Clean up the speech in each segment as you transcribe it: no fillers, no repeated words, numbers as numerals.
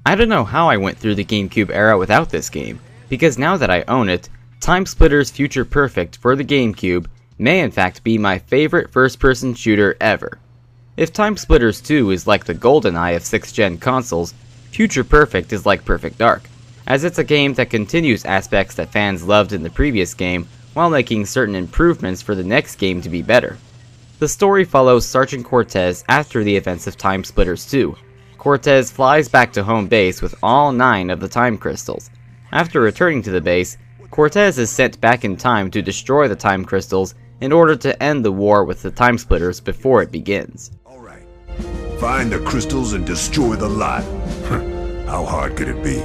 I don't know how I went through the GameCube era without this game, because now that I own it, TimeSplitters Future Perfect for the GameCube may in fact be my favorite first-person shooter ever. If TimeSplitters 2 is like the GoldenEye of 6th gen consoles, Future Perfect is like Perfect Dark, as it's a game that continues aspects that fans loved in the previous game while making certain improvements for the next game to be better. The story follows Sergeant Cortez after the events of TimeSplitters 2. Cortez flies back to home base with all 9 of the time crystals. After returning to the base, Cortez is sent back in time to destroy the time crystals in order to end the war with the Timesplitters before it begins. Alright, find the crystals and destroy the lot. How hard could it be?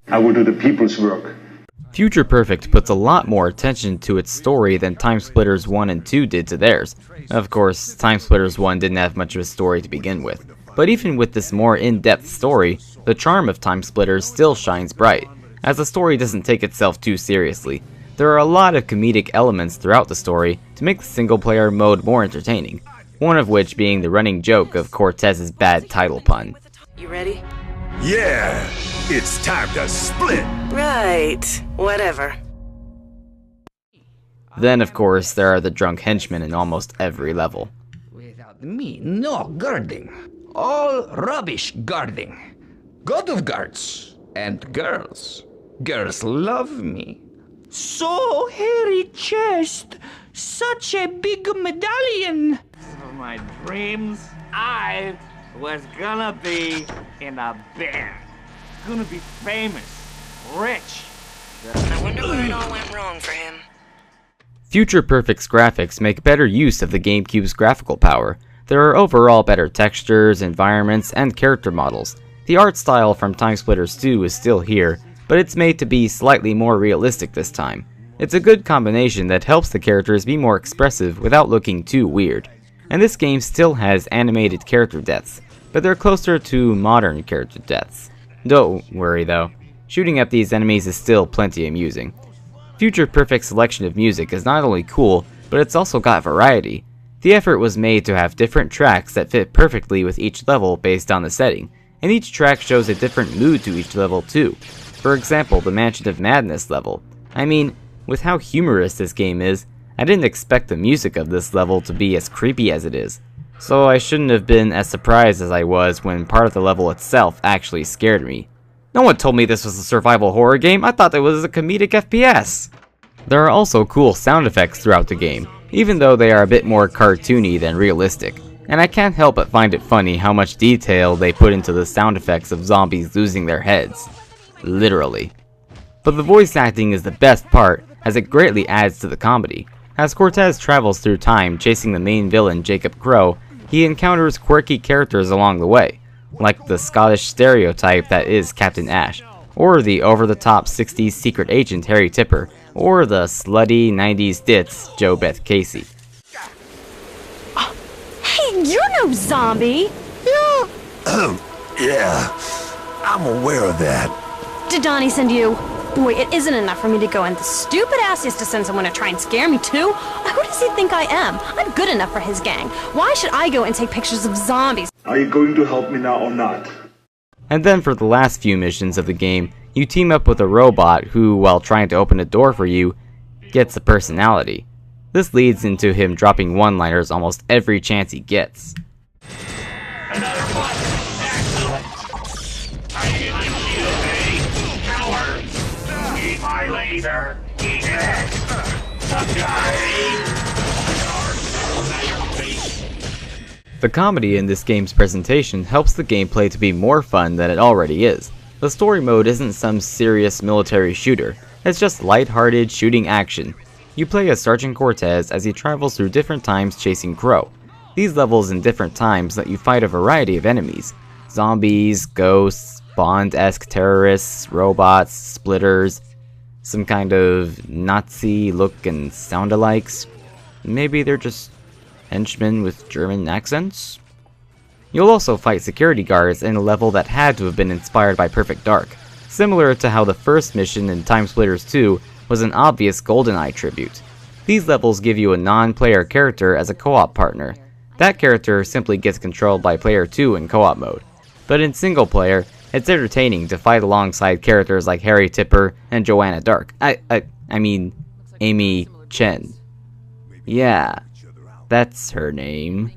I will do the people's work. Future Perfect puts a lot more attention to its story than TimeSplitters 1 and 2 did to theirs. Of course, TimeSplitters 1 didn't have much of a story to begin with. But even with this more in-depth story, the charm of TimeSplitters still shines bright, as the story doesn't take itself too seriously. There are a lot of comedic elements throughout the story to make the single-player mode more entertaining, one of which being the running joke of Cortez's bad title pun. You ready? Yeah, it's time to split! Right, whatever. Then, of course, there are the drunk henchmen in almost every level. Without me, no guarding. All rubbish guarding. God of guards and girls. Girls love me. So hairy chest, such a big medallion. Of my dreams, I was gonna be in a band. Gonna be famous, rich. I wonder where it all went wrong for him. Future Perfect's graphics make better use of the GameCube's graphical power. There are overall better textures, environments, and character models. The art style from TimeSplitters 2 is still here, but it's made to be slightly more realistic this time. It's a good combination that helps the characters be more expressive without looking too weird. And this game still has animated character deaths, but they're closer to modern character deaths. Don't worry though, shooting at these enemies is still plenty amusing. Future Perfect's selection of music is not only cool, but it's also got variety. The effort was made to have different tracks that fit perfectly with each level based on the setting, and each track shows a different mood to each level too. For example, the Mansion of Madness level. I mean, with how humorous this game is, I didn't expect the music of this level to be as creepy as it is. So I shouldn't have been as surprised as I was when part of the level itself actually scared me. No one told me this was a survival horror game, I thought it was a comedic FPS! There are also cool sound effects throughout the game, even though they are a bit more cartoony than realistic. And I can't help but find it funny how much detail they put into the sound effects of zombies losing their heads. Literally. But the voice acting is the best part, as it greatly adds to the comedy. As Cortez travels through time chasing the main villain Jacob Crow, he encounters quirky characters along the way, like the Scottish stereotype that is Captain Ash, or the over-the-top 60s secret agent Harry Tipper, or the slutty 90s ditz Jo Beth Casey. Hey, you're no zombie! Yeah, I'm aware of that. Did Donnie send you? Boy, it isn't enough for me to go in. The stupid ass has to send someone to try and scare me too. Who does he think I am? I'm good enough for his gang. Why should I go and take pictures of zombies? Are you going to help me now or not? And then for the last few missions of the game, you team up with a robot who, while trying to open a door for you, gets a personality. This leads into him dropping one-liners almost every chance he gets. Another one! Excellent! Are you gonna kill me, coward? Eat my laser! Eat it! The comedy in this game's presentation helps the gameplay to be more fun than it already is. The story mode isn't some serious military shooter, it's just light-hearted shooting action. You play as Sergeant Cortez as he travels through different times chasing Crow. These levels in different times let you fight a variety of enemies. Zombies, ghosts, Bond-esque terrorists, robots, splitters, some kind of Nazi look and sound alikes. Maybe they're just henchmen with German accents? You'll also fight security guards in a level that had to have been inspired by Perfect Dark, similar to how the first mission in TimeSplitters 2 was an obvious GoldenEye tribute. These levels give you a non-player character as a co-op partner. That character simply gets controlled by player 2 in co-op mode. But in single player, It's entertaining to fight alongside characters like Harry Tipper and Joanna Dark. I mean, Amy Chen. Yeah, that's her name.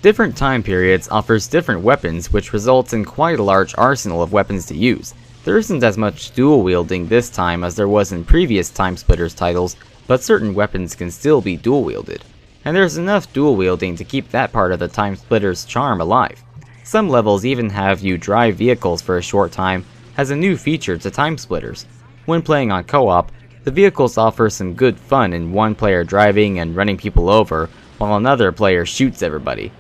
Different time periods offers different weapons, which results in quite a large arsenal of weapons to use. There isn't as much dual wielding this time as there was in previous TimeSplitters titles, but certain weapons can still be dual wielded. And there's enough dual wielding to keep that part of the TimeSplitters charm alive. Some levels even have you drive vehicles for a short time as a new feature to TimeSplitters. When playing on co-op, the vehicles offer some good fun in one player driving and running people over, while another player shoots everybody.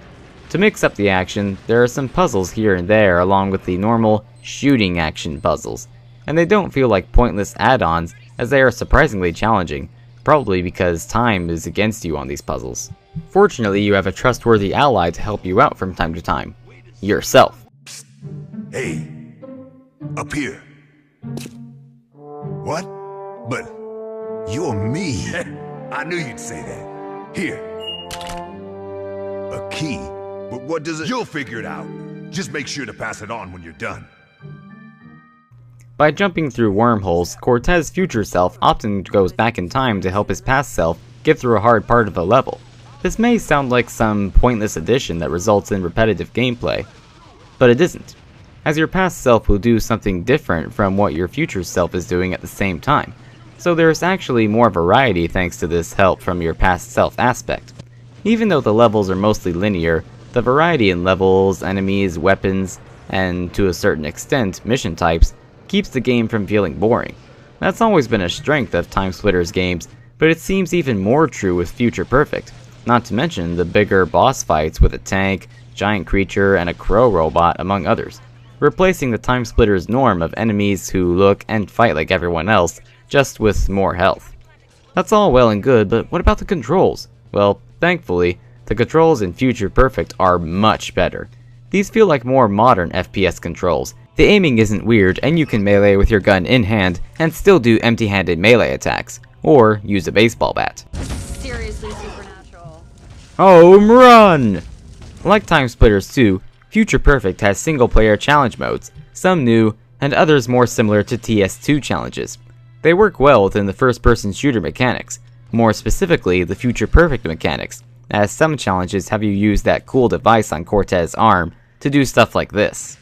To mix up the action, there are some puzzles here and there along with the normal shooting action puzzles, and they don't feel like pointless add-ons as they are surprisingly challenging, probably because time is against you on these puzzles. Fortunately, you have a trustworthy ally to help you out from time to time. Yourself. Hey, up here. What? But you're me. I knew you'd say that. Here. A key. But what does it? You'll figure it out. Just make sure to pass it on when you're done. By jumping through wormholes, Cortez's future self often goes back in time to help his past self get through a hard part of a level. This may sound like some pointless addition that results in repetitive gameplay, but it isn't, as your past self will do something different from what your future self is doing at the same time, so there's actually more variety thanks to this help from your past self aspect. Even though the levels are mostly linear, the variety in levels, enemies, weapons, and to a certain extent, mission types, keeps the game from feeling boring. That's always been a strength of TimeSplitters games, but it seems even more true with Future Perfect, not to mention the bigger boss fights with a tank, giant creature, and a crow robot, among others, replacing the TimeSplitters norm of enemies who look and fight like everyone else, just with more health. That's all well and good, but what about the controls? Well, thankfully, the controls in Future Perfect are much better. These feel like more modern FPS controls. The aiming isn't weird, and you can melee with your gun in hand and still do empty-handed melee attacks, or use a baseball bat. Seriously supernatural. Home run! Like TimeSplitters 2, Future Perfect has single-player challenge modes, some new, and others more similar to TS2 challenges. They work well within the first-person shooter mechanics, more specifically the Future Perfect mechanics, as some challenges have you use that cool device on Cortez's arm to do stuff like this.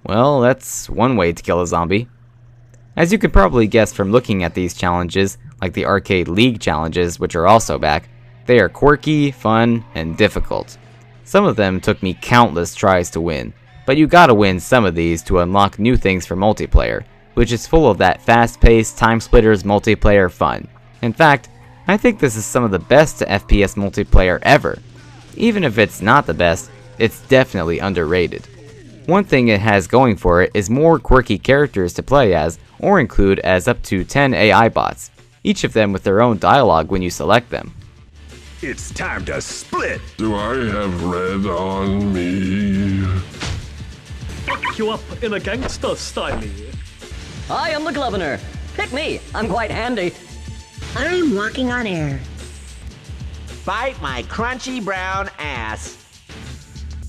Well, that's one way to kill a zombie. As you can probably guess from looking at these challenges, like the Arcade League challenges, which are also back, they are quirky, fun, and difficult. Some of them took me countless tries to win, but you gotta win some of these to unlock new things for multiplayer, which is full of that fast-paced TimeSplitters multiplayer fun. In fact, I think this is some of the best FPS multiplayer ever. Even if it's not the best, it's definitely underrated. One thing it has going for it is more quirky characters to play as, or include as up to 10 AI bots, each of them with their own dialogue when you select them. It's time to split! Do I have red on me? Fuck you up in a gangster style. I am the governor. Pick me, I'm quite handy. I'm walking on air. Bite my crunchy brown ass.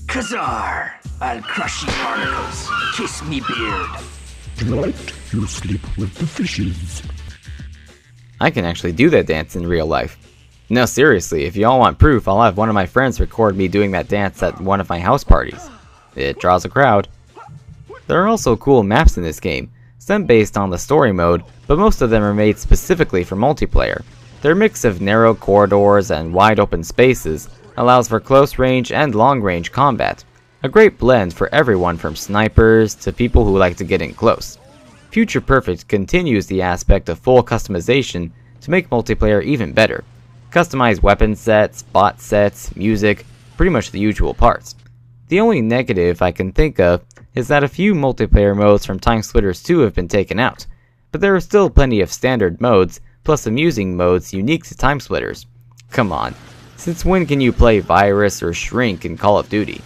Kazar! I'll crush you barnacles. Kiss me beard. Tonight, you'll sleep with the fishes. I can actually do that dance in real life. No, seriously, if y'all want proof, I'll have one of my friends record me doing that dance at one of my house parties. It draws a crowd. There are also cool maps in this game, some based on the story mode, but most of them are made specifically for multiplayer. Their mix of narrow corridors and wide open spaces allows for close range and long range combat, a great blend for everyone from snipers to people who like to get in close. Future Perfect continues the aspect of full customization to make multiplayer even better. Customize weapon sets, bot sets, music, pretty much the usual parts. The only negative I can think of is that a few multiplayer modes from TimeSplitters 2 have been taken out, but there are still plenty of standard modes, plus amusing modes unique to TimeSplitters. Come on, since when can you play Virus or Shrink in Call of Duty?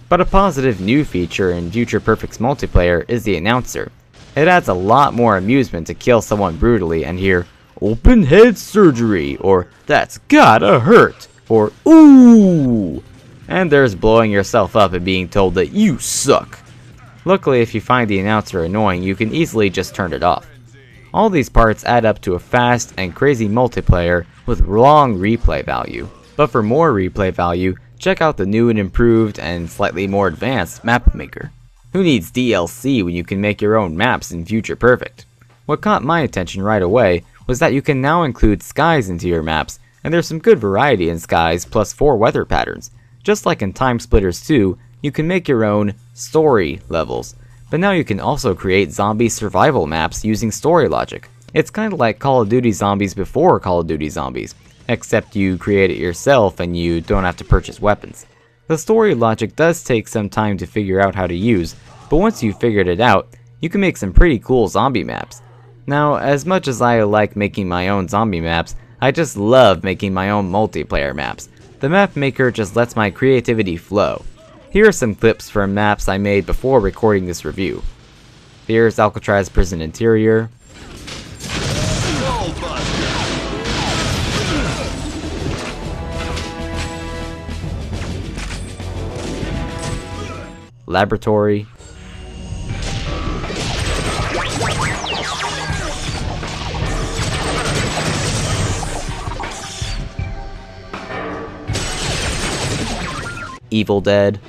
But a positive new feature in Future Perfect's multiplayer is the announcer. It adds a lot more amusement to kill someone brutally and hear, open head surgery, or that's gotta hurt, or ooh. And there's blowing yourself up and being told that you suck. Luckily, if you find the announcer annoying, you can easily just turn it off. All these parts add up to a fast and crazy multiplayer with long replay value. But for more replay value, check out the new and improved and slightly more advanced map maker. Who needs DLC when you can make your own maps in Future Perfect? What caught my attention right away was that you can now include skies into your maps, and there's some good variety in skies plus 4 weather patterns. Just like in TimeSplitters 2, you can make your own story levels, but now you can also create zombie survival maps using story logic. It's kinda like Call of Duty Zombies before Call of Duty Zombies, except you create it yourself and you don't have to purchase weapons. The story logic does take some time to figure out how to use, but once you've figured it out, you can make some pretty cool zombie maps. Now, as much as I like making my own zombie maps, I just love making my own multiplayer maps. The map maker just lets my creativity flow. Here are some clips from maps I made before recording this review. Here's Alcatraz prison interior. Laboratory. Evil Dead.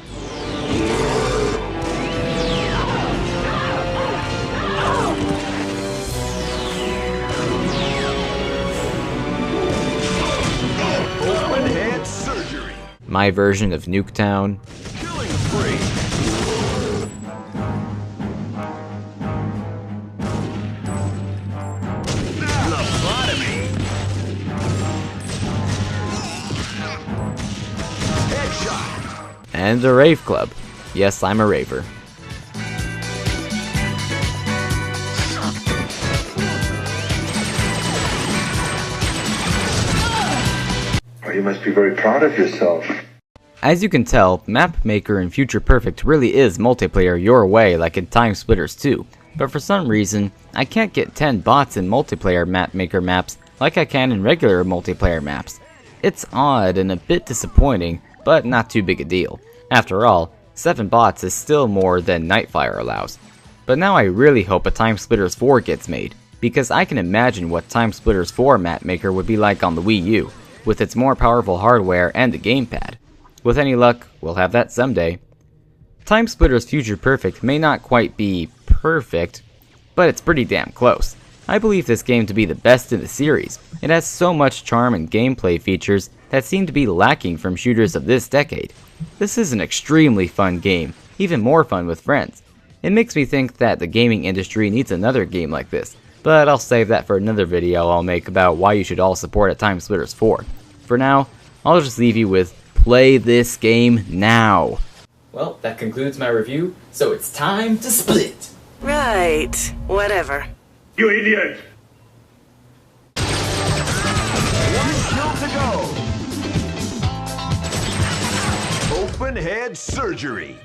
Open head surgery. My version of Nuketown. Killing spree. Lobotomy. Headshot. And a rave club. Yes, I'm a raver. Oh, you must be very proud of yourself. As you can tell, Map Maker in Future Perfect really is multiplayer your way like in TimeSplitters 2, but for some reason, I can't get 10 bots in multiplayer Map Maker maps like I can in regular multiplayer maps. It's odd and a bit disappointing, but not too big a deal. After all, 7 bots is still more than Nightfire allows. But now I really hope a TimeSplitters 4 gets made, because I can imagine what TimeSplitters 4 Map Maker would be like on the Wii U, with its more powerful hardware and the gamepad. With any luck, we'll have that someday. TimeSplitters Future Perfect may not quite be perfect, but it's pretty damn close. I believe this game to be the best in the series. It has so much charm and gameplay features that seem to be lacking from shooters of this decade. This is an extremely fun game, even more fun with friends. It makes me think that the gaming industry needs another game like this, but I'll save that for another video I'll make about why you should all support a TimeSplitters 4. For now, I'll just leave you with play this game now. Well, that concludes my review, so it's time to split. Right. Whatever. You idiot! One kill to go. Open head surgery.